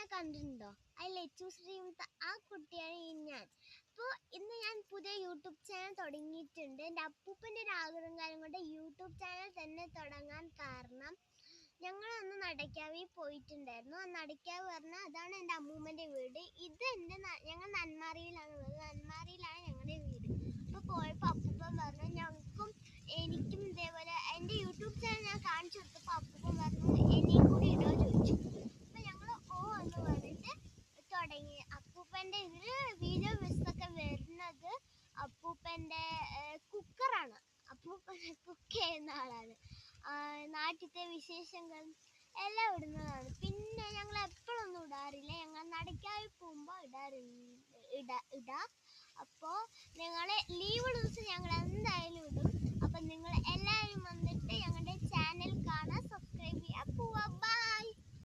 Channel കണ്ടിട്ടുണ്ടോ? ആ ലച്ചു ശ്രീമത്തെ ആ കുട്ടിയാണ് ഞാൻ. അപ്പോൾ ഇന്ന് ഞാൻ പുതിയ യൂട്യൂബ് ചാനൽ തുടങ്ങിയിട്ടുണ്ട്. എൻ്റെ അപ്പൂപ്പൻ്റെ ഒരു ആഗ്രഹം കാര്യം കൊണ്ട് യൂട്യൂബ് ചാനൽ തന്നെ തുടങ്ങാൻ കാരണം ഞങ്ങളൊന്ന് നടക്കാവിൽ പോയിട്ടുണ്ടായിരുന്നു. ആ നടക്കാവ് പറഞ്ഞാൽ അതാണ് എൻ്റെ അമ്മൂമ്മൻ്റെ വീട്. ഇത് ഞങ്ങൾ നന്മാറിയിലാണുള്ളത്. നന്മാറിയിലാണ് ഞങ്ങളുടെ വീട്. അപ്പോൾ പോയപ്പോൾ അപ്പൂപ്പൻ പറഞ്ഞു എനിക്കും ഇതേപോലെ എൻ്റെ യൂട്യൂബ് ചാനൽ ഞാൻ കാണിച്ചു കൊടുത്തപ്പോൾ അപ്പൂപ്പൻ പറഞ്ഞു എന്നെയും കൂടി ഇടോ ചോദിച്ചു. അപ്പോൾ ഞങ്ങൾ ഓ എന്ന് പറഞ്ഞിട്ട് തുടങ്ങി. അപ്പൂപ്പൻ്റെ ഇതിൽ വീഡിയോ ഒക്കെ വരുന്നത് അപ്പൂപ്പൻ്റെ കുക്കറാണ്. അപ്പൂപ്പൻ്റെ കുക്ക് ചെയ്യുന്ന ആളാണ്. നാട്ടിലത്തെ വിശേഷങ്ങൾ എല്ലാം ഇടുന്നതാണ്. പിന്നെ ഞങ്ങൾ എപ്പോഴൊന്നും ഇടാറില്ല. ഞങ്ങൾ നടക്കായി പോകുമ്പോൾ ഇടാം. അപ്പോൾ നിങ്ങൾ ലീവ് ദിവസം ഞങ്ങൾ എന്തായാലും ഇടും. അപ്പം നിങ്ങൾ എല്ലാവരും വന്നിട്ട് ഞങ്ങളുടെ ചാനൽ കാണാൻ സബ്സ്ക്രൈബ് ചെയ്യാൻ പോവാ. ബൈ.